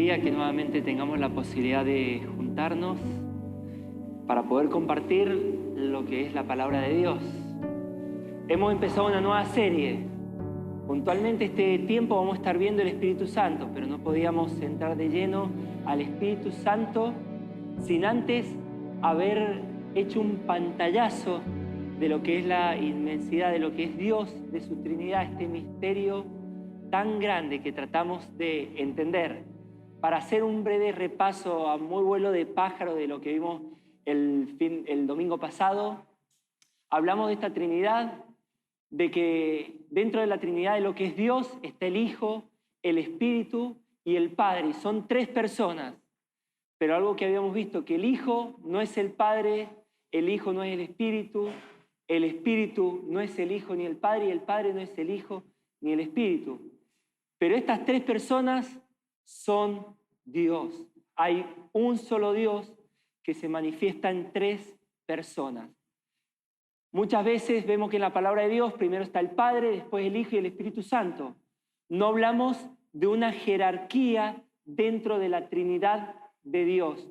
alegría que nuevamente tengamos la posibilidad de juntarnos para poder compartir lo que es la palabra de Dios. Hemos empezado una nueva serie. Puntualmente este tiempo vamos a estar viendo el Espíritu Santo, pero no podíamos entrar de lleno al Espíritu Santo sin antes haber hecho un pantallazo de lo que es la inmensidad, de lo que es Dios, de su Trinidad, este misterio tan grande que tratamos de entender. Para hacer un breve repaso a muy vuelo de pájaro de lo que vimos el domingo pasado, hablamos de esta Trinidad, de que dentro de la Trinidad de lo que es Dios está el Hijo, el Espíritu y el Padre. Y son tres personas. Pero algo que habíamos visto, que el Hijo no es el Padre, el Hijo no es el Espíritu no es el Hijo ni el Padre, y el Padre no es el Hijo ni el Espíritu. Pero estas tres personas son Dios. Hay un solo Dios que se manifiesta en tres personas. Muchas veces vemos que en la palabra de Dios primero está el Padre, después el Hijo y el Espíritu Santo. No hablamos de una jerarquía dentro de la Trinidad de Dios,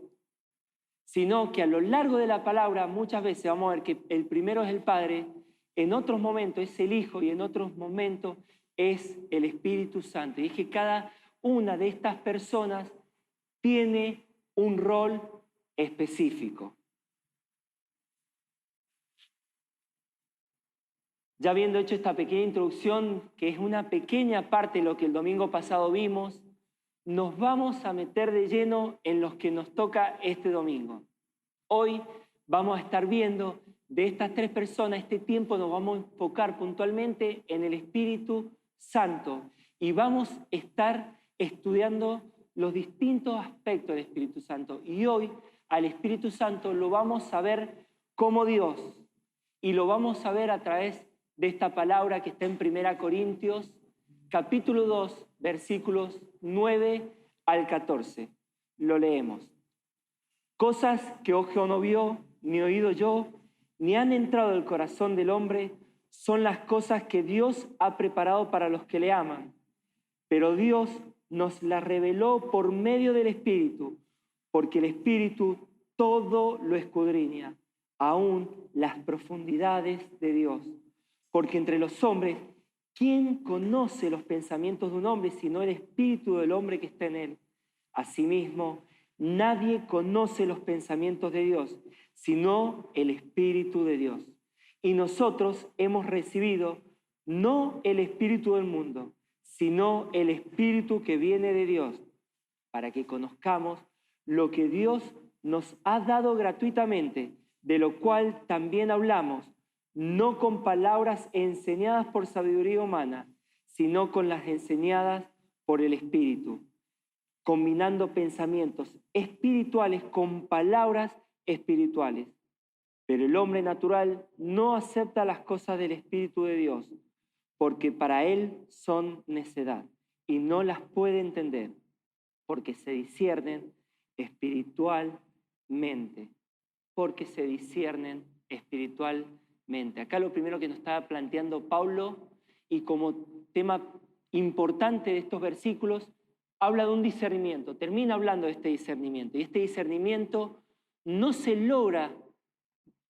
sino que a lo largo de la palabra muchas veces vamos a ver que el primero es el Padre, en otros momentos es el Hijo y en otros momentos es el Espíritu Santo. Y es que cada una de estas personas tiene un rol específico. Ya habiendo hecho esta pequeña introducción, que es una pequeña parte de lo que el domingo pasado vimos, nos vamos a meter de lleno en los que nos toca este domingo. Hoy vamos a estar viendo de estas tres personas, este tiempo nos vamos a enfocar puntualmente en el Espíritu Santo y vamos a estar estudiando los distintos aspectos del Espíritu Santo. Y hoy al Espíritu Santo lo vamos a ver como Dios y lo vamos a ver a través de esta palabra que está en 1 Corintios, capítulo 2, versículos 9 al 14. Lo leemos. Cosas que ojo no vio, ni oído yo, ni han entrado al corazón del hombre, son las cosas que Dios ha preparado para los que le aman. Pero Dios nos las reveló por medio del Espíritu, porque el Espíritu todo lo escudriña, aún las profundidades de Dios. Porque entre los hombres, ¿quién conoce los pensamientos de un hombre sino el espíritu del hombre que está en él? Asimismo, nadie conoce los pensamientos de Dios, sino el Espíritu de Dios. Y nosotros hemos recibido no el espíritu del mundo, sino el Espíritu que viene de Dios, para que conozcamos lo que Dios nos ha dado gratuitamente, de lo cual también hablamos, no con palabras enseñadas por sabiduría humana, sino con las enseñadas por el Espíritu, combinando pensamientos espirituales con palabras espirituales. Pero el hombre natural no acepta las cosas del Espíritu de Dios, porque para él son necedad y no las puede entender, porque se disciernen espiritualmente. Porque se disciernen espiritualmente. Acá lo primero que nos está planteando Pablo, y como tema importante de estos versículos, habla de un discernimiento, termina hablando de este discernimiento. Y este discernimiento no se logra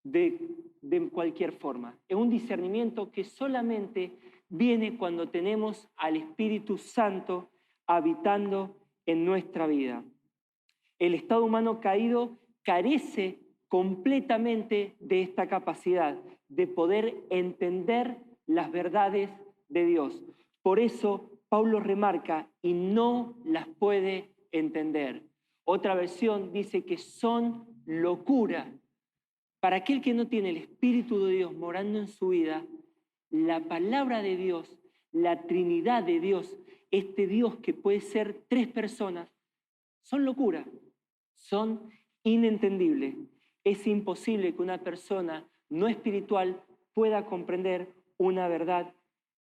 de cualquier forma. Es un discernimiento que solamente viene cuando tenemos al Espíritu Santo habitando en nuestra vida. El estado humano caído carece completamente de esta capacidad de poder entender las verdades de Dios. Por eso Pablo remarca, y no las puede entender. Otra versión dice que son locura. Para aquel que no tiene el Espíritu de Dios morando en su vida, la palabra de Dios, la Trinidad de Dios, este Dios que puede ser tres personas, son locura, son inentendibles. Es imposible que una persona no espiritual pueda comprender una verdad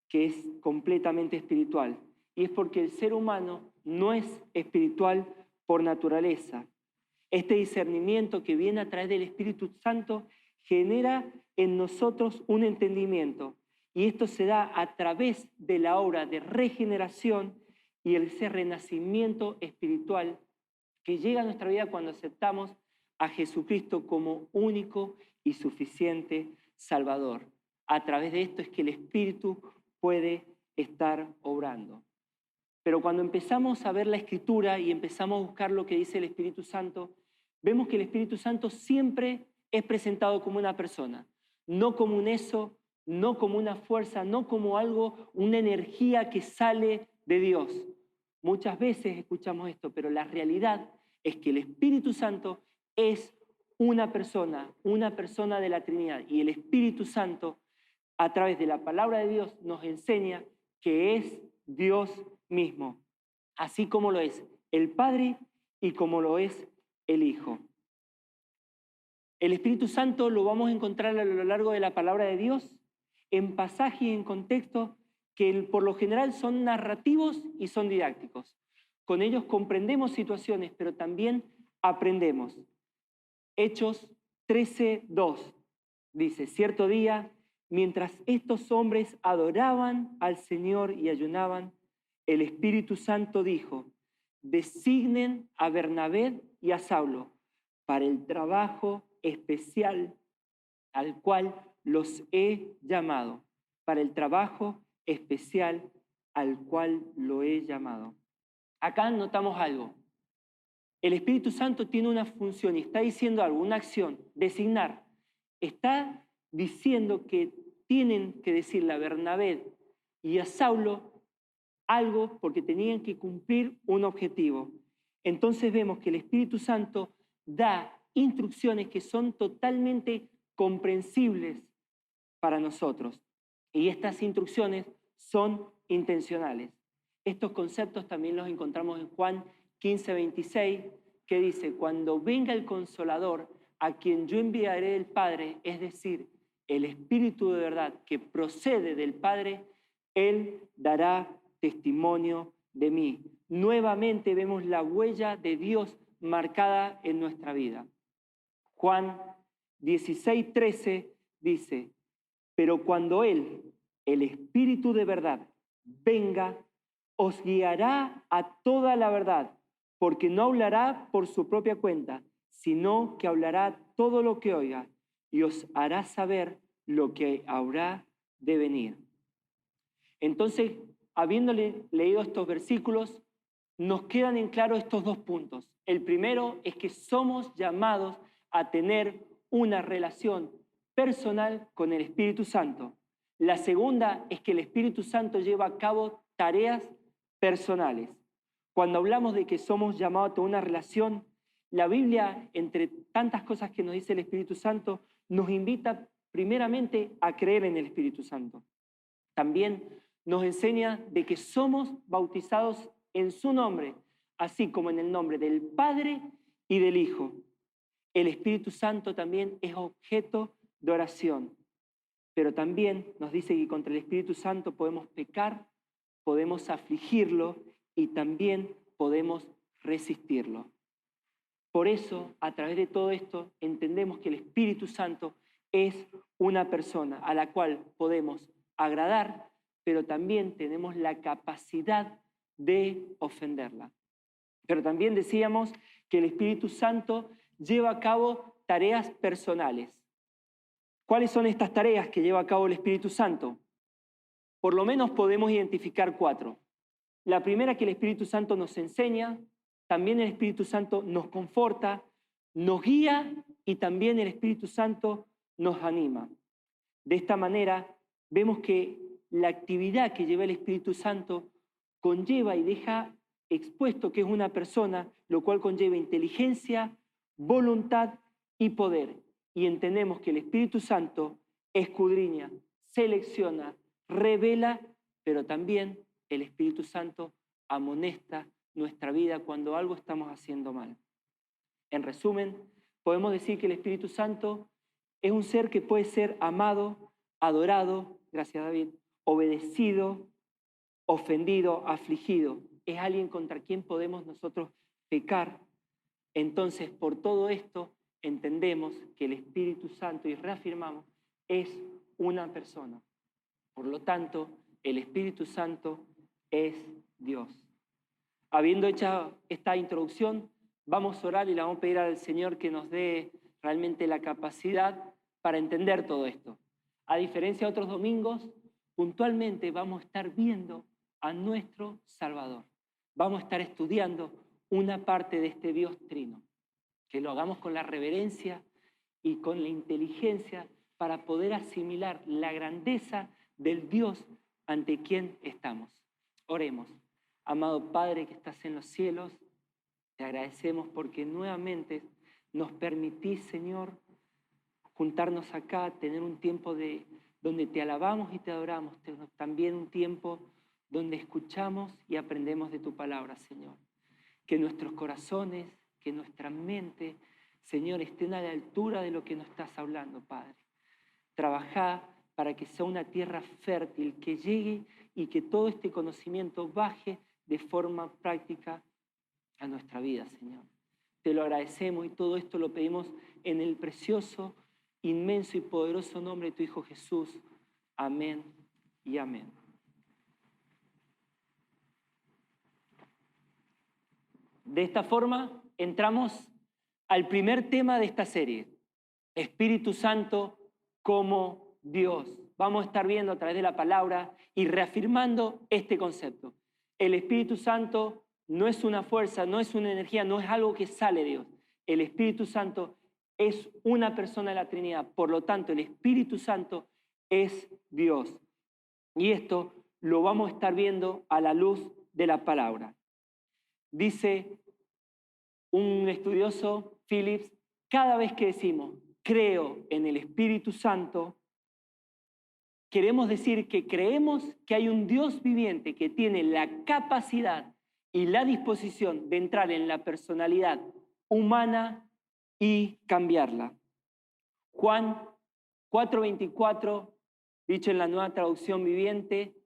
que es completamente espiritual. Y es porque el ser humano no es espiritual por naturaleza. Este discernimiento que viene a través del Espíritu Santo genera en nosotros un entendimiento. Y esto se da a través de la obra de regeneración y ese renacimiento espiritual que llega a nuestra vida cuando aceptamos a Jesucristo como único y suficiente Salvador. A través de esto es que el Espíritu puede estar obrando. Pero cuando empezamos a ver la Escritura y empezamos a buscar lo que dice el Espíritu Santo, vemos que el Espíritu Santo siempre es presentado como una persona, no como un eso, no como una fuerza, no como algo, una energía que sale de Dios. Muchas veces escuchamos esto, pero la realidad es que el Espíritu Santo es una persona de la Trinidad. Y el Espíritu Santo, a través de la palabra de Dios, nos enseña que es Dios mismo, así como lo es el Padre y como lo es el Hijo. El Espíritu Santo lo vamos a encontrar a lo largo de la palabra de Dios, en pasajes y en contextos que por lo general son narrativos y son didácticos. Con ellos comprendemos situaciones, pero también aprendemos. Hechos 13:2 dice, cierto día, mientras estos hombres adoraban al Señor y ayunaban, el Espíritu Santo dijo, designen a Bernabé y a Saulo para el trabajo especial al cual los he llamado, para el trabajo especial al cual lo he llamado. Acá notamos algo. El Espíritu Santo tiene una función y está diciendo algo, una acción, designar. Está diciendo que tienen que decirle a Bernabé y a Saulo algo porque tenían que cumplir un objetivo. Entonces vemos que el Espíritu Santo da instrucciones que son totalmente comprensibles para nosotros. Y estas instrucciones son intencionales. Estos conceptos también los encontramos en Juan 15:26, que dice, cuando venga el Consolador, a quien yo enviaré del Padre, es decir, el Espíritu de verdad que procede del Padre, Él dará testimonio de mí. Nuevamente vemos la huella de Dios marcada en nuestra vida. Juan 16:13 dice, pero cuando Él, el Espíritu de verdad, venga, os guiará a toda la verdad, porque no hablará por su propia cuenta, sino que hablará todo lo que oiga y os hará saber lo que habrá de venir. Entonces, habiéndole leído estos versículos, nos quedan en claro estos dos puntos. El primero es que somos llamados a tener una relación personal con el Espíritu Santo. La segunda es que el Espíritu Santo lleva a cabo tareas personales. Cuando hablamos de que somos llamados a tener una relación, la Biblia, entre tantas cosas que nos dice el Espíritu Santo, nos invita primeramente a creer en el Espíritu Santo. También nos enseña de que somos bautizados en su nombre, así como en el nombre del Padre y del Hijo. El Espíritu Santo también es objeto de oración, pero también nos dice que contra el Espíritu Santo podemos pecar, podemos afligirlo y también podemos resistirlo. Por eso, a través de todo esto, entendemos que el Espíritu Santo es una persona a la cual podemos agradar, pero también tenemos la capacidad de ofenderla. Pero también decíamos que el Espíritu Santo lleva a cabo tareas personales. ¿Cuáles son estas tareas que lleva a cabo el Espíritu Santo? Por lo menos podemos identificar 4. La primera, que el Espíritu Santo nos enseña, también el Espíritu Santo nos conforta, nos guía y también el Espíritu Santo nos anima. De esta manera, vemos que la actividad que lleva el Espíritu Santo conlleva y deja expuesto que es una persona, lo cual conlleva inteligencia, voluntad y poder. Y entendemos que el Espíritu Santo escudriña, selecciona, revela, pero también el Espíritu Santo amonesta nuestra vida cuando algo estamos haciendo mal. En resumen, podemos decir que el Espíritu Santo es un ser que puede ser amado, adorado, gracias David, obedecido, ofendido, afligido. Es alguien contra quien podemos nosotros pecar. Entonces, por todo esto, entendemos que el Espíritu Santo, y reafirmamos, es una persona. Por lo tanto, el Espíritu Santo es Dios. Habiendo hecho esta introducción, vamos a orar y le vamos a pedir al Señor que nos dé realmente la capacidad para entender todo esto. A diferencia de otros domingos, puntualmente vamos a estar viendo a nuestro Salvador. Vamos a estar estudiando una parte de este Dios trino. Que lo hagamos con la reverencia y con la inteligencia para poder asimilar la grandeza del Dios ante quien estamos. Oremos. Amado Padre que estás en los cielos, te agradecemos porque nuevamente nos permitís, Señor, juntarnos acá, tener un tiempo donde te alabamos y te adoramos, también un tiempo donde escuchamos y aprendemos de tu palabra, Señor. Que nuestros corazones, que nuestra mente, Señor, estén a la altura de lo que nos estás hablando, Padre. Trabajá para que sea una tierra fértil, que llegue y que todo este conocimiento baje de forma práctica a nuestra vida, Señor. Te lo agradecemos y todo esto lo pedimos en el precioso, inmenso y poderoso nombre de tu Hijo Jesús. Amén y amén. De esta forma entramos al primer tema de esta serie, Espíritu Santo como Dios. Vamos a estar viendo a través de la palabra y reafirmando este concepto. El Espíritu Santo no es una fuerza, no es una energía, no es algo que sale de Dios. El Espíritu Santo es una persona de la Trinidad. Por lo tanto, el Espíritu Santo es Dios. Y esto lo vamos a estar viendo a la luz de la palabra. Dice un estudioso, Phillips, cada vez que decimos creo en el Espíritu Santo, queremos decir que creemos que hay un Dios viviente que tiene la capacidad y la disposición de entrar en la personalidad humana y cambiarla. Juan 4:24, dicho en la Nueva Traducción Viviente,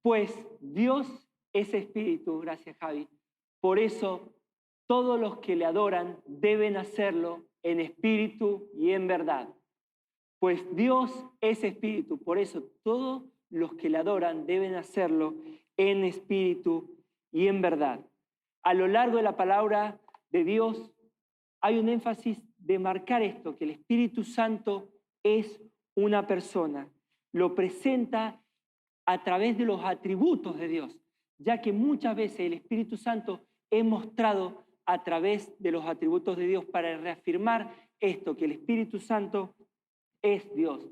pues Dios es espíritu, gracias Javi, por eso todos los que le adoran deben hacerlo en espíritu y en verdad. Pues Dios es espíritu, por eso todos los que le adoran deben hacerlo en espíritu y en verdad. A lo largo de la palabra de Dios hay un énfasis de marcar esto, que el Espíritu Santo es una persona. Lo presenta a través de los atributos de Dios, ya que muchas veces el Espíritu Santo es mostrado a través de los atributos de Dios para reafirmar esto, que el Espíritu Santo es Dios.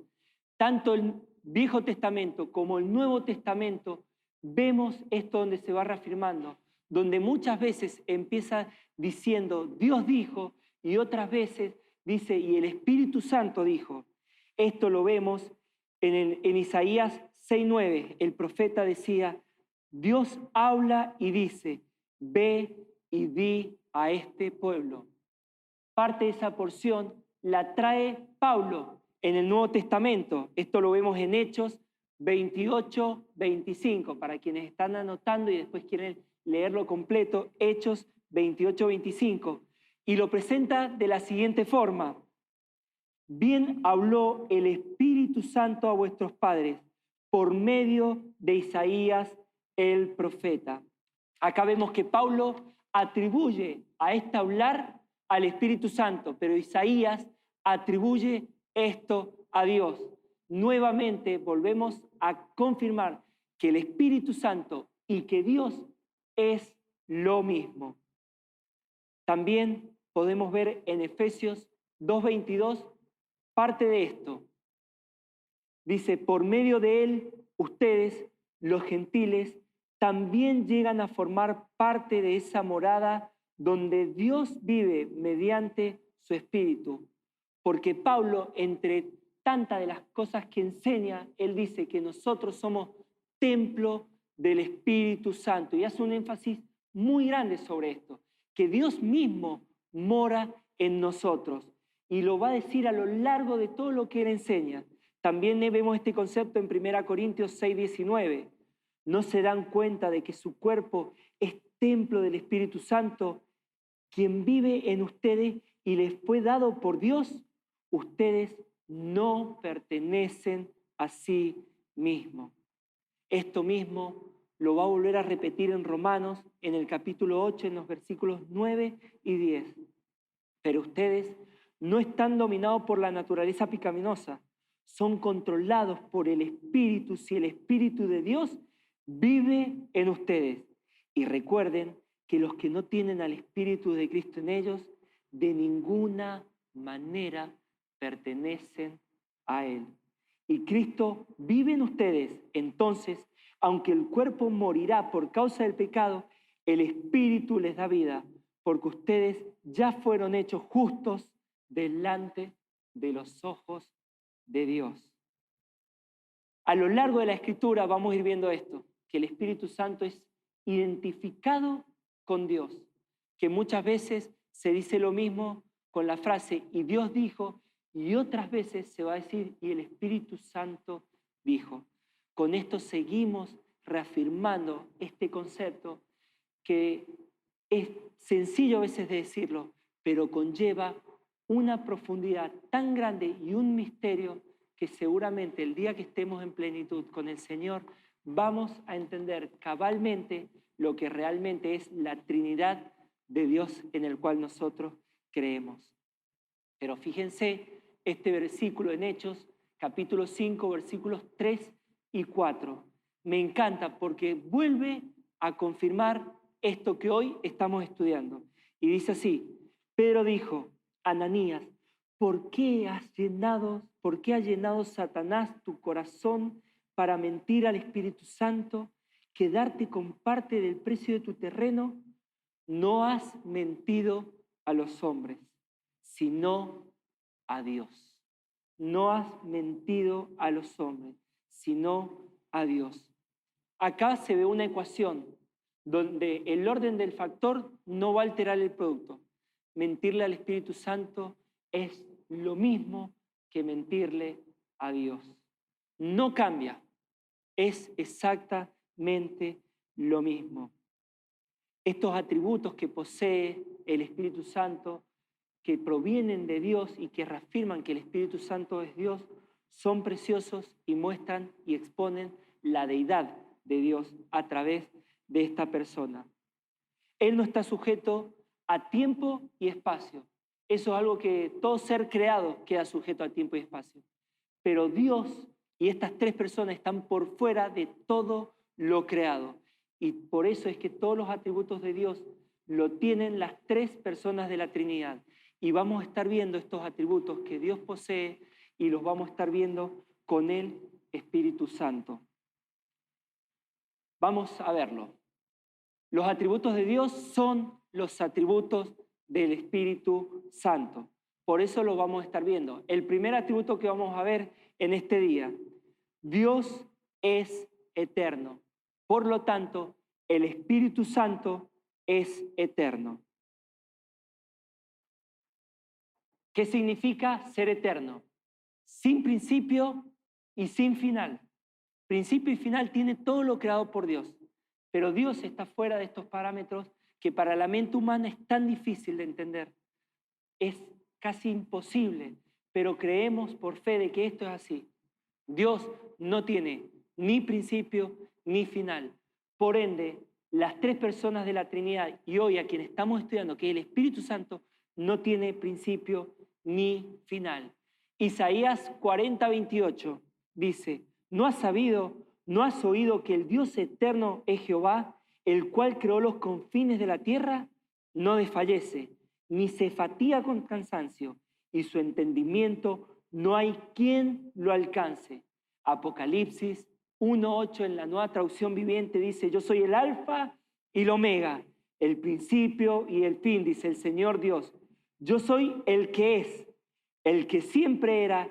Tanto el Viejo Testamento como el Nuevo Testamento vemos esto donde se va reafirmando, donde muchas veces empieza diciendo Dios dijo y otras veces dice y el Espíritu Santo dijo. Esto lo vemos en Isaías 6:9. El profeta decía, Dios habla y dice, ve y di a este pueblo. Parte de esa porción la trae Pablo en el Nuevo Testamento. Esto lo vemos en Hechos 28:25, para quienes están anotando y después quieren leerlo completo, Hechos 28:25. Y lo presenta de la siguiente forma. Bien habló el Espíritu Santo a vuestros padres por medio de Isaías el profeta. Acá vemos que Pablo atribuye a este hablar al Espíritu Santo, pero Isaías atribuye esto a Dios. Nuevamente volvemos a confirmar que el Espíritu Santo y que Dios es lo mismo. También podemos ver en Efesios 2:22 parte de esto. Dice, por medio de él, ustedes, los gentiles, también llegan a formar parte de esa morada donde Dios vive mediante su Espíritu. Porque Pablo, entre tantas de las cosas que enseña, él dice que nosotros somos templo del Espíritu Santo. Y hace un énfasis muy grande sobre esto, que Dios mismo mora en nosotros. Y lo va a decir a lo largo de todo lo que él enseña. También vemos este concepto en 1 Corintios 6:19. ¿No se dan cuenta de que su cuerpo es templo del Espíritu Santo, quien vive en ustedes y les fue dado por Dios? Ustedes no pertenecen a sí mismos. Esto mismo lo va a volver a repetir en Romanos, en el capítulo 8, en los versículos 9 y 10. Pero ustedes no están dominados por la naturaleza pecaminosa, son controlados por el Espíritu si el Espíritu de Dios vive en ustedes. Y recuerden que los que no tienen al Espíritu de Cristo en ellos, de ninguna manera pertenecen a Él. Y Cristo vive en ustedes, entonces, aunque el cuerpo morirá por causa del pecado, el Espíritu les da vida, porque ustedes ya fueron hechos justos delante de los ojos de Dios. A lo largo de la Escritura vamos a ir viendo esto, que el Espíritu Santo es identificado con Dios, que muchas veces se dice lo mismo con la frase "y Dios dijo", y otras veces se va a decir "y el Espíritu Santo dijo". Con esto seguimos reafirmando este concepto que es sencillo a veces de decirlo, pero conlleva una profundidad tan grande y un misterio que seguramente el día que estemos en plenitud con el Señor vamos a entender cabalmente lo que realmente es la Trinidad de Dios en el cual nosotros creemos. Pero fíjense este versículo en Hechos, capítulo 5, versículos 3 y 4. Me encanta porque vuelve a confirmar esto que hoy estamos estudiando. Y dice así: Pedro dijo, Ananías, ¿por qué ha llenado Satanás tu corazón para mentir al Espíritu Santo, quedarte con parte del precio de tu terreno? No has mentido a los hombres, sino a Dios. No has mentido a los hombres, sino a Dios. Acá se ve una ecuación donde el orden del factor no va a alterar el producto. Mentirle al Espíritu Santo es lo mismo que mentirle a Dios. No cambia, es exactamente lo mismo. Estos atributos que posee el Espíritu Santo, que provienen de Dios y que reafirman que el Espíritu Santo es Dios, son preciosos y muestran y exponen la deidad de Dios a través de esta persona. Él no está sujeto a tiempo y espacio. Eso es algo que todo ser creado queda sujeto a tiempo y espacio. Pero Dios y estas tres personas están por fuera de todo lo creado. Y por eso es que todos los atributos de Dios lo tienen las tres personas de la Trinidad. Y vamos a estar viendo estos atributos que Dios posee y los vamos a estar viendo con el Espíritu Santo. Vamos a verlo. Los atributos de Dios son los atributos del Espíritu Santo. Por eso lo vamos a estar viendo. El primer atributo que vamos a ver en este día: Dios es eterno. Por lo tanto, el Espíritu Santo es eterno. ¿Qué significa ser eterno? Sin principio y sin final. Principio y final tiene todo lo creado por Dios, pero Dios está fuera de estos parámetros que para la mente humana es tan difícil de entender. Es casi imposible, pero creemos por fe de que esto es así. Dios no tiene ni principio ni final. Por ende, las tres personas de la Trinidad y hoy a quien estamos estudiando, que es el Espíritu Santo, no tiene principio ni final. Isaías 40:28 dice: ¿No has sabido, no has oído que el Dios eterno es Jehová, el cual creó los confines de la tierra? No desfallece, ni se fatiga con cansancio, y su entendimiento no hay quien lo alcance. Apocalipsis 1:8 en la Nueva Traducción Viviente dice: Yo soy el Alfa y el Omega, el principio y el fin, dice el Señor Dios. Yo soy el que es, el que siempre era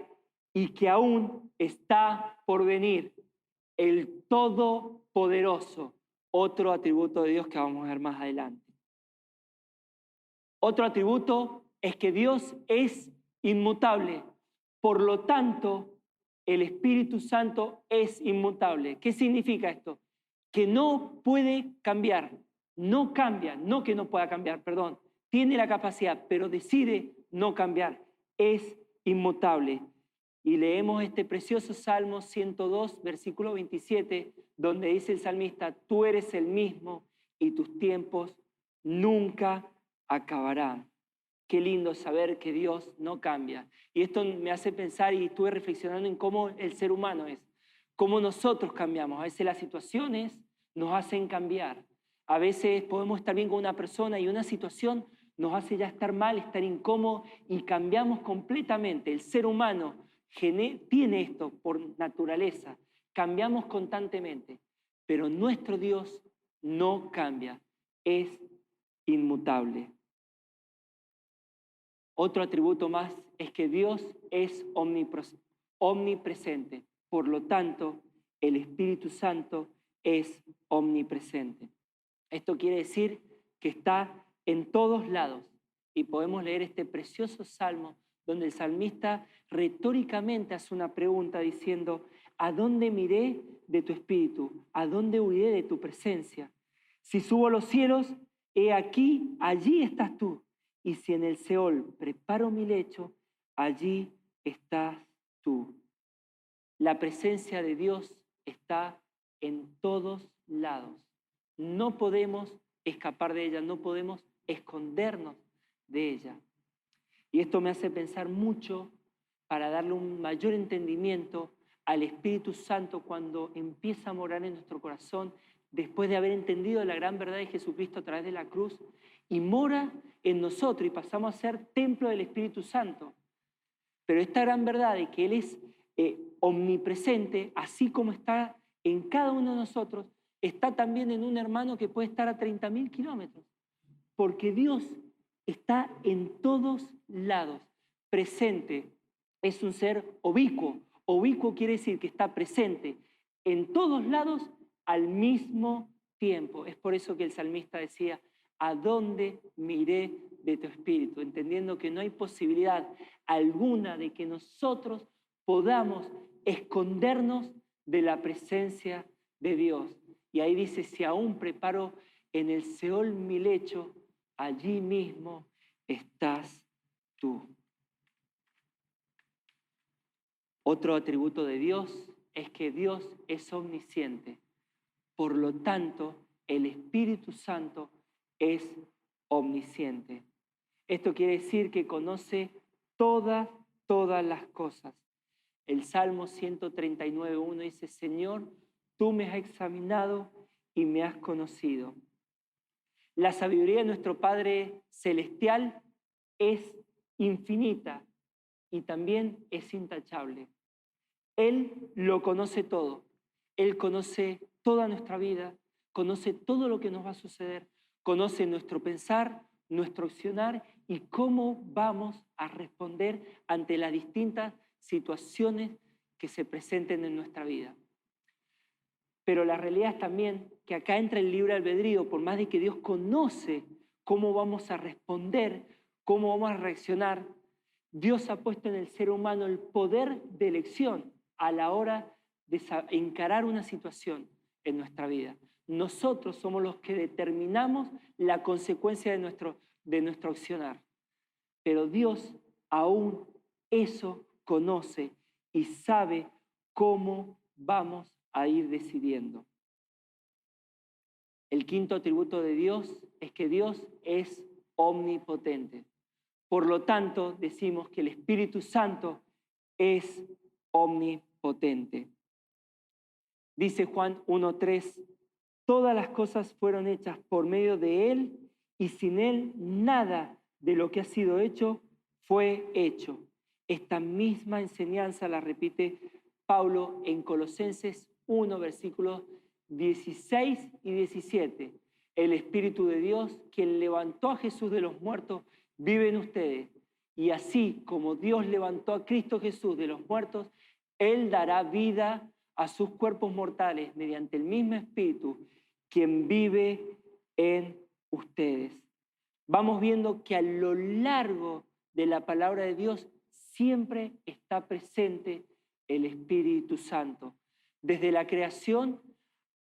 y que aún está por venir, el Todopoderoso. Otro atributo de Dios que vamos a ver más adelante. Otro atributo es que Dios es inmutable. Por lo tanto, el Espíritu Santo es inmutable. ¿Qué significa esto? Que no puede cambiar, no cambia, no que no pueda cambiar, perdón. Tiene la capacidad, pero decide no cambiar. Es inmutable. Y leemos este precioso Salmo 102, versículo 27, donde dice el salmista, tú eres el mismo y tus tiempos nunca acabarán. Qué lindo saber que Dios no cambia. Y esto me hace pensar y estuve reflexionando en cómo el ser humano es, cómo nosotros cambiamos. A veces las situaciones nos hacen cambiar. A veces podemos estar bien con una persona y una situación nos hace ya estar mal, estar incómodo y cambiamos completamente. El ser humano tiene esto por naturaleza. Cambiamos constantemente, pero nuestro Dios no cambia, es inmutable. Otro atributo más es que Dios es omnipresente. Por lo tanto, el Espíritu Santo es omnipresente. Esto quiere decir que está en todos lados. Y podemos leer este precioso salmo donde el salmista retóricamente hace una pregunta diciendo, ¿a dónde miré de tu espíritu? ¿A dónde huiré de tu presencia? Si subo a los cielos, he aquí, allí estás tú. Y si en el Seol preparo mi lecho, allí estás tú. La presencia de Dios está en todos lados. No podemos escapar de ella, no podemos escondernos de ella. Y esto me hace pensar mucho para darle un mayor entendimiento al Espíritu Santo cuando empieza a morar en nuestro corazón después de haber entendido la gran verdad de Jesucristo a través de la cruz y mora en nosotros y pasamos a ser templo del Espíritu Santo. Pero esta gran verdad de que Él es omnipresente, así como está en cada uno de nosotros, está también en un hermano que puede estar a 30.000 kilómetros. Porque Dios está en todos lados, presente. Es un ser ubicuo. Ubicuo quiere decir que está presente en todos lados al mismo tiempo. Es por eso que el salmista decía, ¿a dónde miré de tu espíritu? Entendiendo que no hay posibilidad alguna de que nosotros podamos escondernos de la presencia de Dios. Y ahí dice, si aún preparo en el Seol mi lecho, allí mismo estás tú. Otro atributo de Dios es que Dios es omnisciente. Por lo tanto, el Espíritu Santo es omnisciente. Esto quiere decir que conoce todas las cosas. El Salmo 139:1 dice, Señor, tú me has examinado y me has conocido. La sabiduría de nuestro Padre Celestial es infinita y también es intachable. Él lo conoce todo. Él conoce toda nuestra vida, conoce todo lo que nos va a suceder, conoce nuestro pensar, nuestro accionar y cómo vamos a responder ante las distintas situaciones que se presenten en nuestra vida. Pero la realidad es también que acá entra el libre albedrío, por más de que Dios conoce cómo vamos a responder, cómo vamos a reaccionar, Dios ha puesto en el ser humano el poder de elección a la hora de encarar una situación en nuestra vida. Nosotros somos los que determinamos la consecuencia de nuestro accionar. Pero Dios aún eso conoce y sabe cómo vamos a ir decidiendo. El quinto atributo de Dios es que Dios es omnipotente. Por lo tanto, decimos que el Espíritu Santo es omnipotente. Dice Juan 1:3, todas las cosas fueron hechas por medio de Él y sin Él nada de lo que ha sido hecho fue hecho. Esta misma enseñanza la repite Pablo en Colosenses 1, versículos 16 y 17. El Espíritu de Dios, quien levantó a Jesús de los muertos, vive en ustedes. Y así como Dios levantó a Cristo Jesús de los muertos, Él dará vida a sus cuerpos mortales mediante el mismo Espíritu, quien vive en ustedes. Vamos viendo que a lo largo de la palabra de Dios siempre está presente el Espíritu Santo. Desde la creación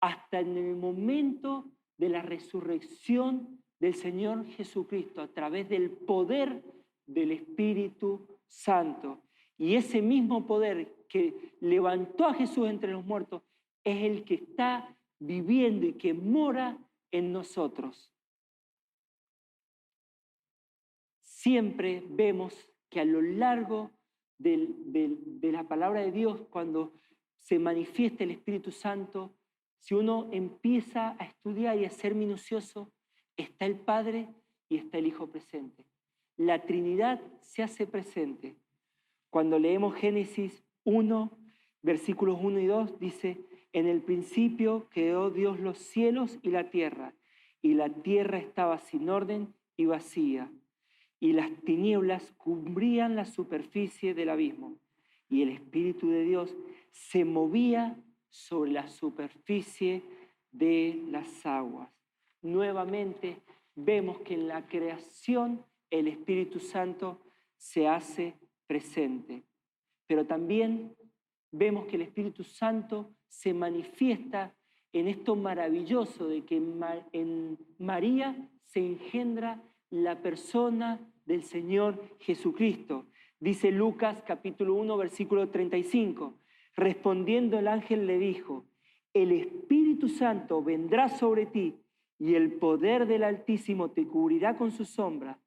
hasta en el momento de la resurrección del Señor Jesucristo, a través del poder del Espíritu Santo. Y ese mismo poder que levantó a Jesús entre los muertos es el que está viviendo y que mora en nosotros. Siempre vemos que a lo largo de la palabra de Dios, cuando se manifiesta el Espíritu Santo, si uno empieza a estudiar y a ser minucioso, está el Padre y está el Hijo presente. La Trinidad se hace presente. Cuando leemos Génesis 1, versículos 1 y 2, dice: en el principio creó Dios los cielos y la tierra estaba sin orden y vacía, y las tinieblas cubrían la superficie del abismo, y el Espíritu de Dios se movía sobre la superficie de las aguas. Nuevamente vemos que en la creación el Espíritu Santo se hace presente, pero también vemos que el Espíritu Santo se manifiesta en esto maravilloso de que en María se engendra la persona del Señor Jesucristo. Dice Lucas capítulo 1, versículo 35. Respondiendo el ángel le dijo: el Espíritu Santo vendrá sobre ti y el poder del Altísimo te cubrirá con su sombra.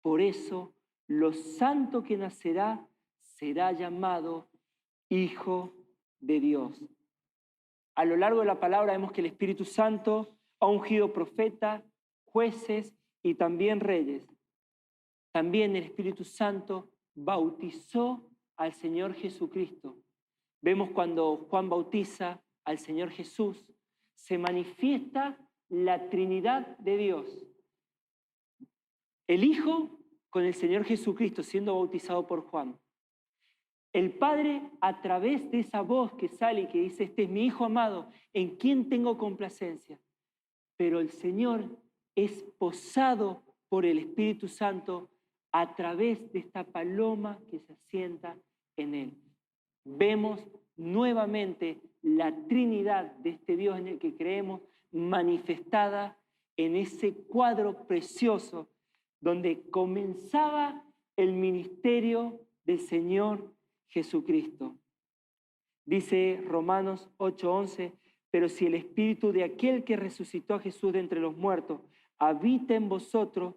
Por eso, lo santo que nacerá será llamado Hijo de Dios. A lo largo de la palabra vemos que el Espíritu Santo ha ungido profetas, jueces y también reyes. También el Espíritu Santo bautizó al Señor Jesucristo. Vemos cuando Juan bautiza al Señor Jesús, se manifiesta la Trinidad de Dios. El Hijo con el Señor Jesucristo siendo bautizado por Juan. El Padre, a través de esa voz que sale y que dice: este es mi Hijo amado, en quien tengo complacencia. Pero el Señor es posado por el Espíritu Santo a través de esta paloma que se asienta en él. Vemos nuevamente la Trinidad de este Dios en el que creemos manifestada en ese cuadro precioso donde comenzaba el ministerio del Señor Jesucristo. Dice Romanos 8:11: pero si el Espíritu de aquel que resucitó a Jesús de entre los muertos habita en vosotros,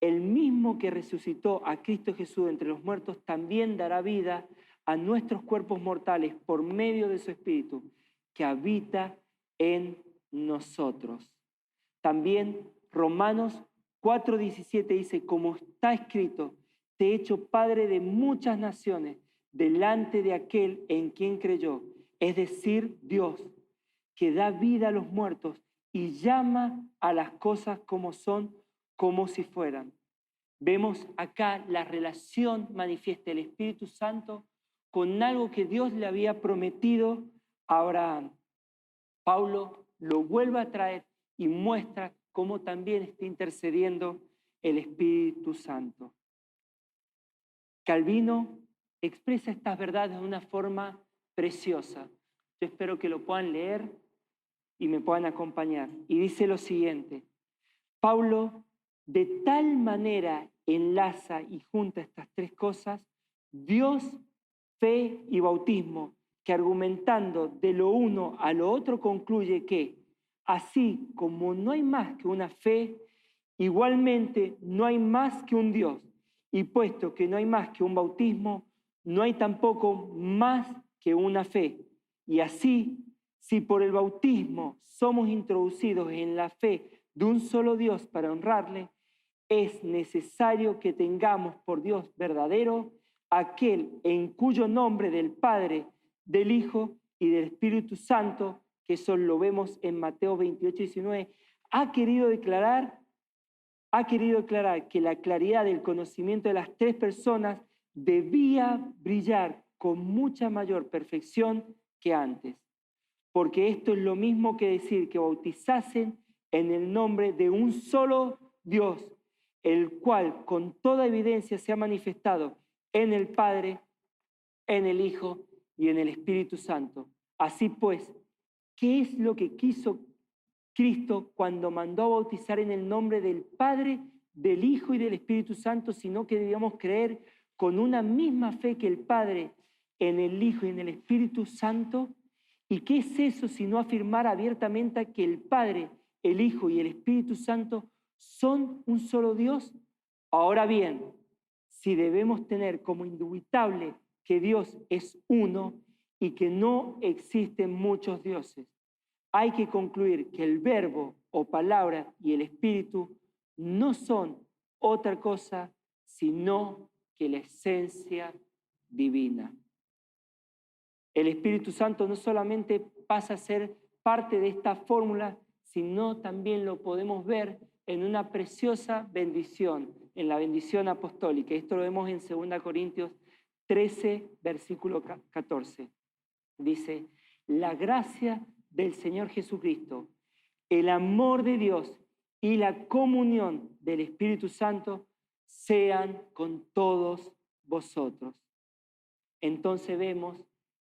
el mismo que resucitó a Cristo Jesús de entre los muertos también dará vida a nuestros cuerpos mortales por medio de su Espíritu que habita en nosotros. También Romanos 4:17 dice: como está escrito, te he hecho padre de muchas naciones delante de aquel en quien creyó, es decir, Dios, que da vida a los muertos y llama a las cosas como son, como si fueran. Vemos acá la relación manifiesta del Espíritu Santo con algo que Dios le había prometido a Abraham. Pablo lo vuelve a traer y muestra cómo también está intercediendo el Espíritu Santo. Calvino expresa estas verdades de una forma preciosa. Yo espero que lo puedan leer y me puedan acompañar. Y dice lo siguiente: Pablo de tal manera enlaza y junta estas tres cosas, Dios, fe y bautismo, que argumentando de lo uno a lo otro concluye que, así como no hay más que una fe, igualmente no hay más que un Dios. Y puesto que no hay más que un bautismo, no hay tampoco más que una fe. Y así, si por el bautismo somos introducidos en la fe de un solo Dios para honrarle, es necesario que tengamos por Dios verdadero aquel en cuyo nombre del Padre, del Hijo y del Espíritu Santo, que eso lo vemos en Mateo 28:19, ha querido declarar que la claridad del conocimiento de las tres personas debía brillar con mucha mayor perfección que antes. Porque esto es lo mismo que decir que bautizasen en el nombre de un solo Dios, el cual con toda evidencia se ha manifestado en el Padre, en el Hijo y en el Espíritu Santo. Así pues, ¿qué es lo que quiso Cristo cuando mandó a bautizar en el nombre del Padre, del Hijo y del Espíritu Santo, sino que debíamos creer con una misma fe que el Padre en el Hijo y en el Espíritu Santo. ¿Y qué es eso sino afirmar abiertamente que el Padre, el Hijo y el Espíritu Santo son un solo Dios? Ahora bien, si debemos tener como indubitable que Dios es uno y que no existen muchos dioses, hay que concluir que el Verbo o palabra y el Espíritu no son otra cosa sino que la esencia divina. El Espíritu Santo no solamente pasa a ser parte de esta fórmula, sino también lo podemos ver en una preciosa bendición, en la bendición apostólica. Esto lo vemos en 2 Corintios 13, versículo 14. Dice, la gracia del Señor Jesucristo, el amor de Dios y la comunión del Espíritu Santo sean con todos vosotros. Entonces vemos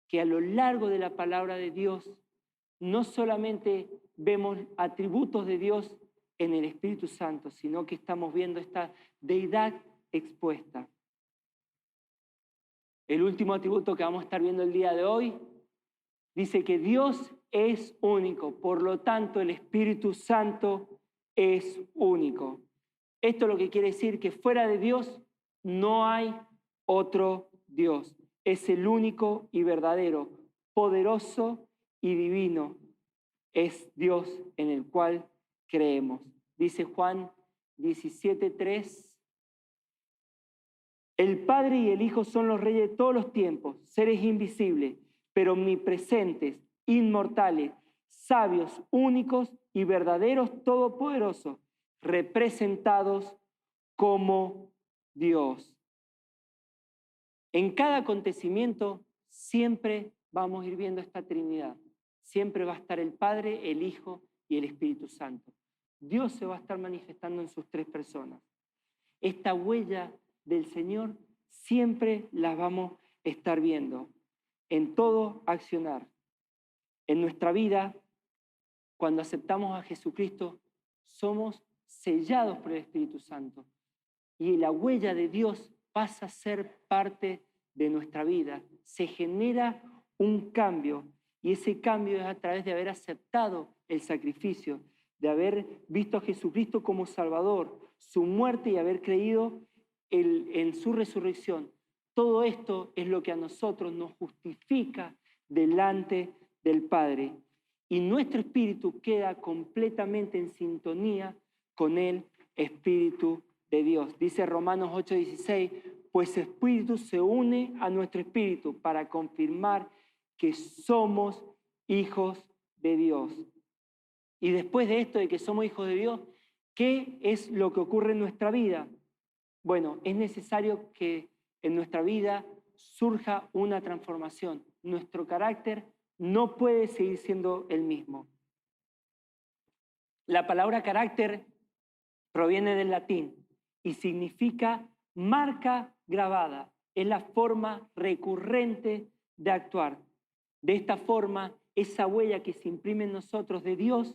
que a lo largo de la palabra de Dios, no solamente vemos atributos de Dios en el Espíritu Santo, sino que estamos viendo esta deidad expuesta. El último atributo que vamos a estar viendo el día de hoy dice que Dios es único, por lo tanto el Espíritu Santo es único. Esto lo que quiere decir que fuera de Dios no hay otro Dios. Es el único y verdadero, poderoso y divino. Es Dios en el cual creemos. Dice Juan 17:3. El Padre y el Hijo son los reyes de todos los tiempos, seres invisibles, pero omnipresentes, inmortales, sabios, únicos y verdaderos, todopoderosos, representados como Dios. En cada acontecimiento siempre vamos a ir viendo esta Trinidad. Siempre va a estar el Padre, el Hijo y el Espíritu Santo. Dios se va a estar manifestando en sus tres personas. Esta huella del Señor siempre la vamos a estar viendo en todo accionar. En nuestra vida, cuando aceptamos a Jesucristo, somos sellados por el Espíritu Santo. Y la huella de Dios pasa a ser parte de nuestra vida. Se genera un cambio, y ese cambio es a través de haber aceptado el sacrificio, de haber visto a Jesucristo como Salvador, su muerte y haber creído en su resurrección. Todo esto es lo que a nosotros nos justifica delante del Padre. Y nuestro espíritu queda completamente en sintonía con el Espíritu de Dios. Dice Romanos 8:16, pues su espíritu se une a nuestro espíritu para confirmar que somos hijos de Dios. Y después de esto, de que somos hijos de Dios, ¿qué es lo que ocurre en nuestra vida? Bueno, es necesario que en nuestra vida surja una transformación. Nuestro carácter no puede seguir siendo el mismo. La palabra carácter proviene del latín y significa marca grabada. Es la forma recurrente de actuar. De esta forma, esa huella que se imprime en nosotros de Dios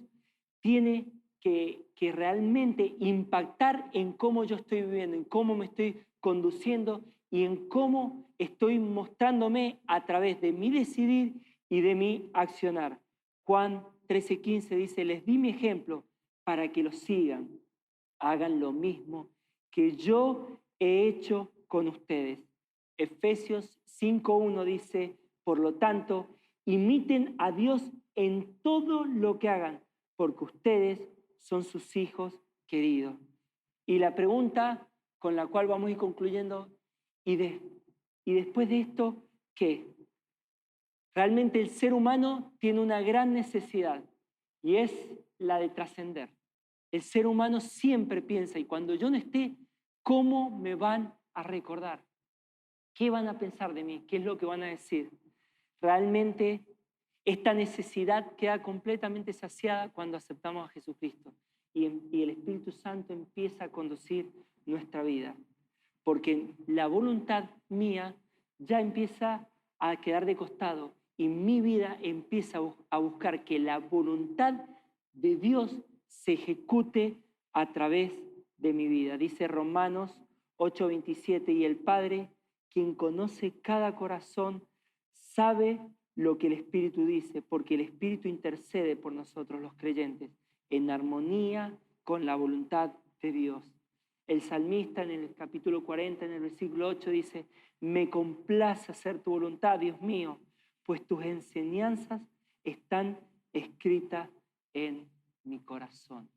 tiene que realmente impactar en cómo yo estoy viviendo, en cómo me estoy conduciendo y en cómo estoy mostrándome a través de mi decidir y de mi accionar. Juan 13:15 dice, les di mi ejemplo para que lo sigan, hagan lo mismo que yo he hecho con ustedes. Efesios 5:1 dice, por lo tanto, imiten a Dios en todo lo que hagan, porque ustedes son sus hijos queridos. Y la pregunta con la cual vamos a ir concluyendo, y después de esto, ¿qué? Realmente el ser humano tiene una gran necesidad y es la de trascender. El ser humano siempre piensa, y cuando yo no esté, ¿cómo me van a recordar? ¿Qué van a pensar de mí? ¿Qué es lo que van a decir? Realmente esta necesidad queda completamente saciada cuando aceptamos a Jesucristo y el Espíritu Santo empieza a conducir nuestra vida. Porque la voluntad mía ya empieza a quedar de costado y mi vida empieza a buscar que la voluntad de Dios se ejecute a través de mi vida. Dice Romanos 8:27, y el Padre quien conoce cada corazón, sabe lo que el Espíritu dice, porque el Espíritu intercede por nosotros los creyentes, en armonía con la voluntad de Dios. El salmista en el capítulo 40, en el versículo 8, dice: me complace hacer tu voluntad, Dios mío, pues tus enseñanzas están escritas en mi corazón.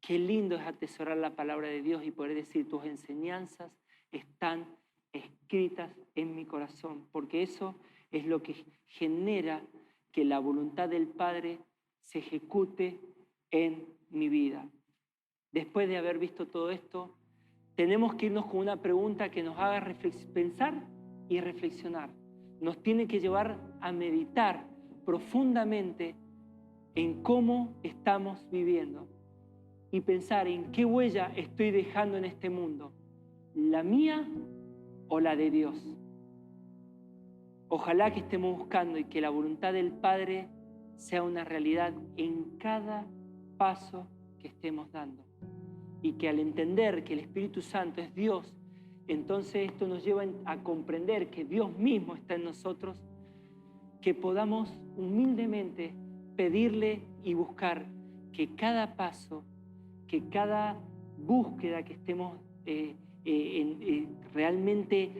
Qué lindo es atesorar la palabra de Dios y poder decir: tus enseñanzas están escritas en mi corazón, porque eso es lo que genera que la voluntad del Padre se ejecute en mi vida. Después de haber visto todo esto, tenemos que irnos con una pregunta que nos haga pensar y reflexionar. Nos tiene que llevar a meditar profundamente en cómo estamos viviendo y pensar en qué huella estoy dejando en este mundo, la mía o la de Dios. Ojalá que estemos buscando y que la voluntad del Padre sea una realidad en cada paso que estemos dando. Y que al entender que el Espíritu Santo es Dios, entonces esto nos lleva a comprender que Dios mismo está en nosotros, que podamos humildemente pedirle y buscar que cada paso, que cada búsqueda que estemos realmente,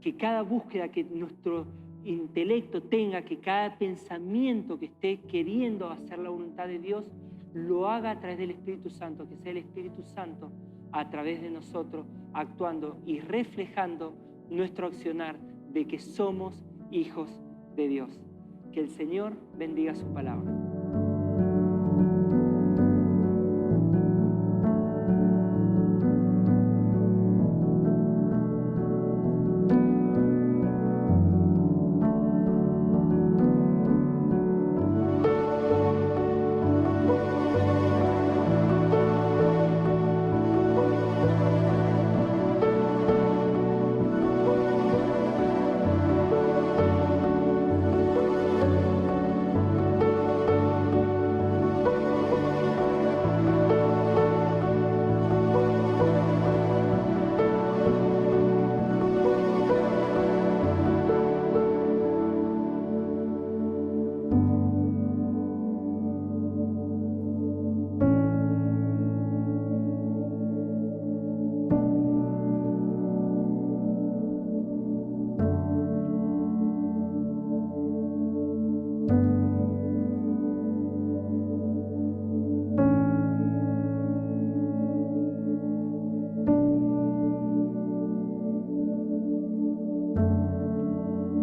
que cada búsqueda que nuestro intelecto tenga, que cada pensamiento que esté queriendo hacer la voluntad de Dios, lo haga a través del Espíritu Santo, que sea el Espíritu Santo a través de nosotros, actuando y reflejando nuestro accionar de que somos hijos de Dios. Que el Señor bendiga su palabra.